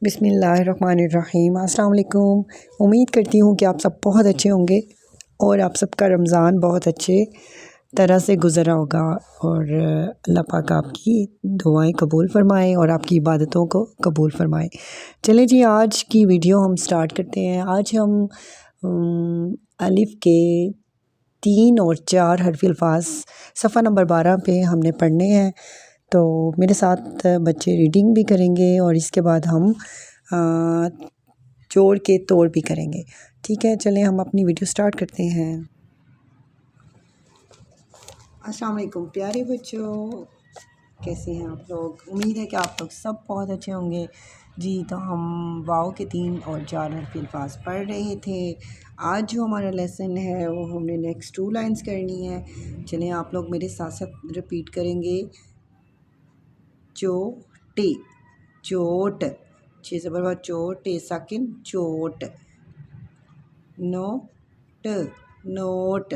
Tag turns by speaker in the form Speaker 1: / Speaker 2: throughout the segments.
Speaker 1: बिस्मिल्लाहिर्रहमानिर्रहीम। अस्सलाम वालेकुम। उम्मीद करती हूँ कि आप सब बहुत अच्छे होंगे और आप सबका रमज़ान बहुत अच्छे तरह से गुज़रा होगा और अल्लाह पाक आपकी दुआएं कबूल फ़रमाए और आपकी इबादतों को कबूल फ़रमाए। चलें जी, आज की वीडियो हम स्टार्ट करते हैं। आज हम अलिफ़ के 3 और 4 हरफ़ी अल्फ़ाज़ सफ़ा नंबर 12 पे हमने पढ़ने हैं। तो मेरे साथ बच्चे रीडिंग भी करेंगे और इसके बाद हम जोड़ के तोड़ भी करेंगे। ठीक है, चलें हम अपनी वीडियो स्टार्ट करते हैं। अस्सलाम वालेकुम प्यारे बच्चों, कैसे हैं आप लोग? उम्मीद है कि आप लोग सब बहुत अच्छे होंगे जी। तो हम वाव के 3 और 4 हरफ़ी अल्फ़ाज़ पढ़ रहे थे। आज जो हमारा लेसन है वो हमने नेक्स्ट 2 लाइन्स करनी है। चलें आप लोग मेरे साथ साथ रिपीट करेंगे। चोटे, चोट, छः ज़बर बाद चोट, टे साकिन चोट। नोट, नोट,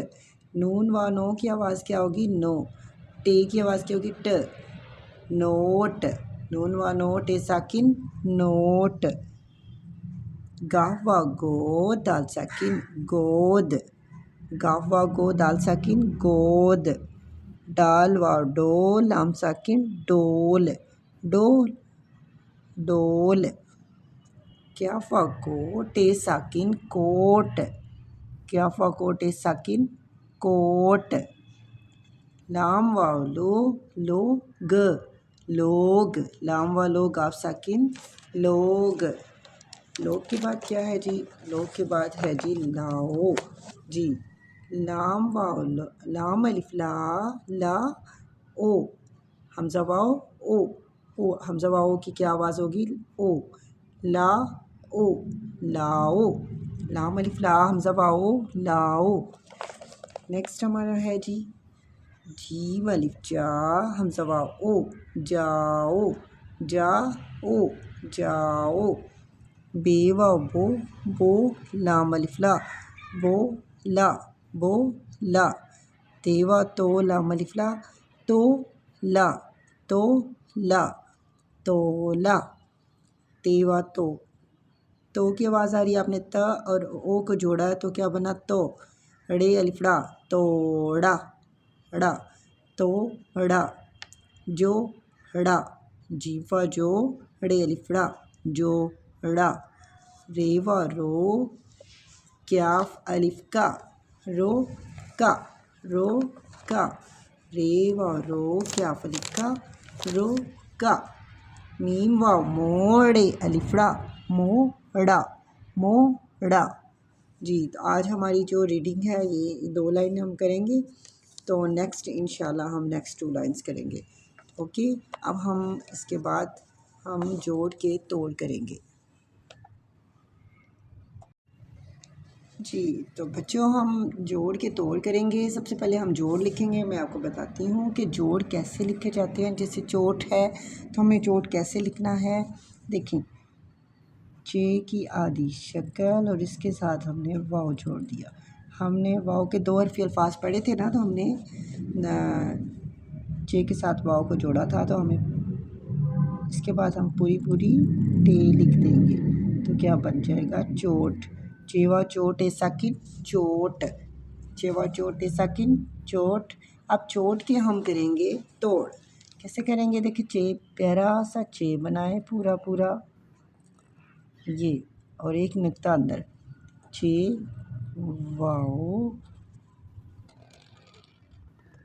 Speaker 1: नून व नो की आवाज़ क्या होगी? नो। टे की आवाज़ क्या होगी? ट। नोट, नून व नो टे साकिन नोट। गाफ व गो दाल साकिन गोद, गाफ व गो दाल साकिन गोद। डाल व डो लाम साकिन डोल, डोल, डोल। क्या फ़को टे साकिन कोट, क्या फ़को टे साकिन कोट। लाम वाव लो ग लोग, लाम व लो गाफ साकिन लोग। लोग के बाद क्या है जी? लोग के बाद है जी लाओ जी। लाम वाव लाम अलिफ ला ओ, हमज़ा वाव ओ, हमज़ा वाव की क्या आवाज़ होगी? ओ। ला ओ, लाओ, लाम अलिफ ला हमज़ा वाओ लाओ। नेक्स्ट हमारा है जी जीम अलिफ जा हमज़ा वाव ओ जाओ, जाओ, जाओ। बे वाव बो लाम अलिफ ला बो ला, बो ला। ते वा तो लाम अलिफ ला तो ला, तो ला, तो ला। ते वा तो की आवाज़ आ रही है, आपने त और ओ को जोड़ा है तो क्या बना? तो। ड़े अलिफड़ा तोड़ा, ड़ा, तो ड़ा। जो ड़ा, जीवा जो ड़े अलिफड़ा जो ड़ा। रेवा रो क्याफ अलिफ का रो का, रो का। रेवा रो क्याफ अलिफ का रो का। मीम व मोड़े अलिफड़ा मोड़ा, मोड़ा जी। तो आज हमारी जो रीडिंग है ये 2 लाइन हम करेंगे। तो नेक्स्ट इंशाल्लाह हम नेक्स्ट 2 लाइन्स करेंगे। ओके, अब हम इसके बाद हम जोड़ के तोड़ करेंगे जी। तो बच्चों हम जोड़ के तोड़ करेंगे। सबसे पहले हम जोड़ लिखेंगे। मैं आपको बताती हूँ कि जोड़ कैसे लिखे जाते हैं। जैसे चोट है तो हमें चोट कैसे लिखना है। देखें, चे की आधी शक्ल और इसके साथ हमने वाव जोड़ दिया। हमने वाव के 2 हरफ़ी अल्फ़ाज पढ़े थे ना, तो हमने चे के साथ वाव को जोड़ा था। तो हमें इसके बाद हम पूरी टे लिख देंगे तो क्या बन जाएगा? चोट। चेवा चोट ए साकिन चोट, चेवा चोट ए साकिन चोट। अब चोट के हम करेंगे तोड़। कैसे करेंगे? देखिए, चे प्यारा सा चे बनाए पूरा पूरा ये, और एक नुक्ता अंदर, चे वाओ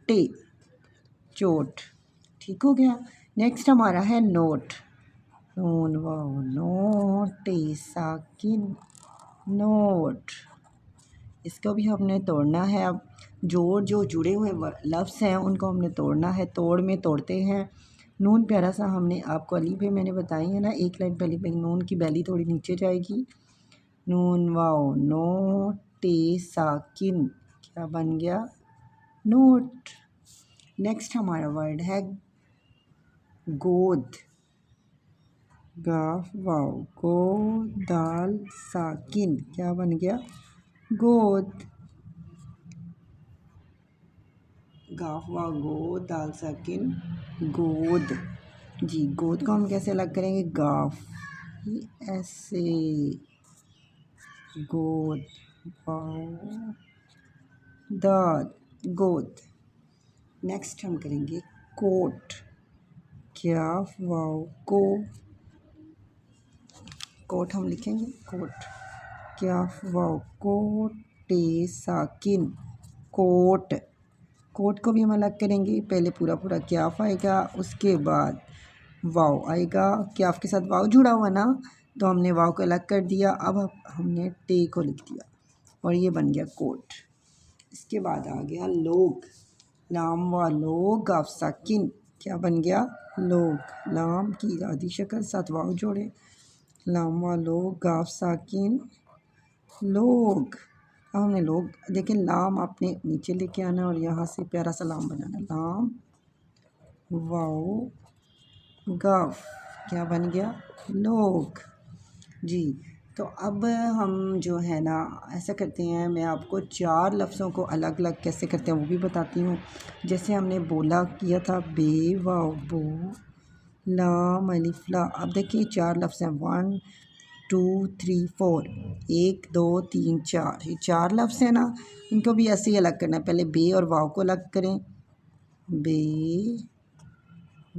Speaker 1: टे, चोट। ठीक हो गया। नेक्स्ट हमारा है नोट। नून वाओ नोट टे साकिन नोट। इसको भी हमने तोड़ना है। अब जोड़ जो जुड़े हुए लफ्ज़ हैं उनको हमने तोड़ना है। तोड़ में तोड़ते हैं। नून प्यारा सा हमने आपको अली पे मैंने बताई है ना, एक लाइन पहले पे नून की बैली थोड़ी नीचे जाएगी। नून वाओ नो टे साकिन, क्या बन गया? नोट। नेक्स्ट हमारा वर्ड है गोद। गाफ वाओ गो दाल साकिन, क्या बन गया? गोद। गाफ वाओ गो दाल साकिन गोद जी। गोद को हम कैसे अलग करेंगे? गाफ, ऐसे, गोद, वाओ दाद, गोद। नेक्स्ट हम करेंगे कोट, क्याफ वाओ को, कोट हम लिखेंगे कोट, क्याफ वाओ को, टे साकिन, कोट। कोट को भी हम अलग करेंगे, पहले पूरा पूरा क्याफ आएगा, उसके बाद वाव आएगा, क्याफ के साथ वाव जुड़ा हुआ ना, तो हमने वाव को अलग कर दिया। अब हमने टे को लिख दिया और ये बन गया कोट। इसके बाद आ गया लोग, लाम व लोग गाफ साकिन, क्या बन गया लोग, लाम की आधी शक्ल साथ वाव जोड़े, लाम व लोग गाफ साकिन लोग। अब हमने लोग, देखिए लाम आपने नीचे लेके आना और यहाँ से प्यारा सा लाम बनाना, लाम वाओ गाफ, क्या बन गया लोग जी। तो अब हम जो है ना ऐसा करते हैं, मैं आपको 4 लफ्ज़ों को अलग अलग कैसे करते हैं वो भी बताती हूँ। जैसे हमने बोला किया था बे वाव बो, लाम अलिफ ला। अब देखिए 4 लफ्ज़ हैं, 1 2 3 4, 1 2 3 4, ये 4 लफ्ज़ हैं ना, इनको भी ऐसे ही अलग करना है। पहले बे और वाव को अलग करें, बे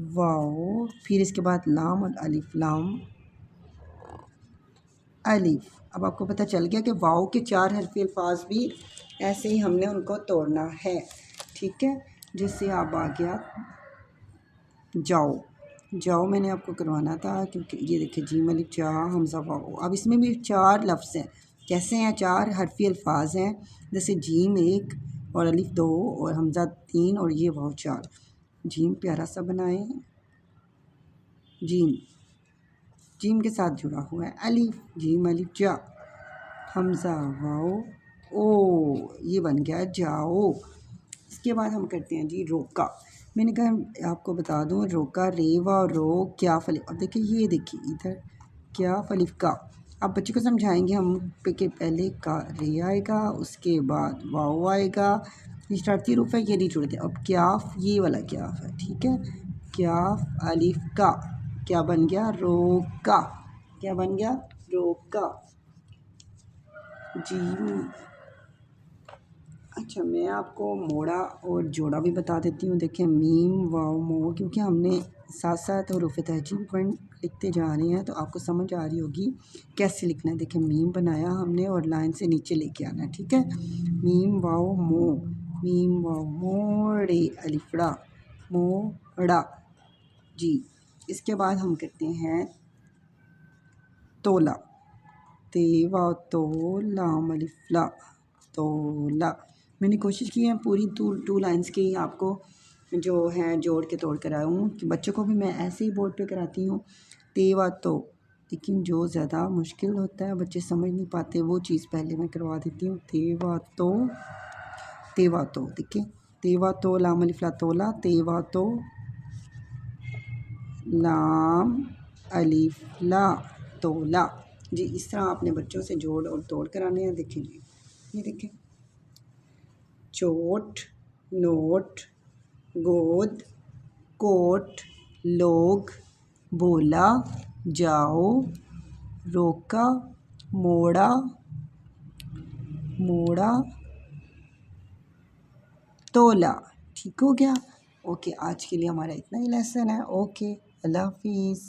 Speaker 1: वाव, फिर इसके बाद लाम और अलिफ, लाम अलिफ। अब आपको पता चल गया कि वाव के 4 हरफ़ी अल्फाज भी ऐसे ही हमने उनको तोड़ना है, ठीक है। जैसे आप आ गया जाओ, जाओ मैंने आपको करवाना था क्योंकि ये देखिए जीम अलिफ जा हमज़ा वाव। अब इसमें भी 4 लफ्ज़ हैं, कैसे हैं 4 हरफ़ी अल्फाज हैं, जैसे जीम 1 और अलिफ 2 और हमज़ा 3 और ये वाव 4। जीम प्यारा सा बनाएं, जीम, जीम के साथ जुड़ा हुआ है अलिफ, जीम अलिफ जा, हमज़ा वाओ ओ, ये बन गया जाओ। इसके बाद हम करते हैं जी रोका। मैंने कहा आपको बता दूं, रोका रेवा और रो क्या फलिफ। अब देखिए ये देखिए इधर क्या फलिफ का। अब बच्चे को समझाएंगे हम कि पहले का रे आएगा, उसके बाद वाओ आएगा, ये शर्ती रूप है, ये नहीं जुड़ते। अब क्याफ, ये वाला क्याफ है, ठीक है, क्याफ अलिफ का, क्या बन गया रोका, क्या बन गया रोका जी। अच्छा मैं आपको मोड़ा और जोड़ा भी बता देती हूँ। देखें मीम वाव मो, क्योंकि हमने साथ साथ हरूफ तहजीब पॉइंट लिखते जा रहे हैं तो आपको समझ आ रही होगी कैसे लिखना है। देखें मीम बनाया हमने और लाइन से नीचे लेके आना है, ठीक है। मीम वाव मो, मीम वाव मोड़े अलिफड़ा मोड़ा जी। इसके बाद हम करते हैं तोला, ते वाव तो लाम अलिफला तोला। मैंने कोशिश की है पूरी 2 लाइन्स की आपको जो है जोड़ के तोड़ कर आऊँ कि बच्चों को भी मैं ऐसे ही बोर्ड पे कराती हूँ ते व तो, लेकिन जो ज़्यादा मुश्किल होता है बच्चे समझ नहीं पाते वो चीज़ पहले मैं करवा देती हूँ। ते व तो, ते व तो, देखिए ते व तो लाम अलिफला तोला, ते व तो लाम अलिफला तोला जी। इस तरह आपने बच्चों से जोड़ और तोड़ कराने हैं। देखिए जी, ये देखिए चोट, नोट, गोद, कोट, लोग, बोला, जाओ, रोका, मोड़ा, मोड़ा, तोला। ठीक हो गया। ओके, आज के लिए हमारा इतना ही लेसन है। ओके, अल्लाह हाफिज़।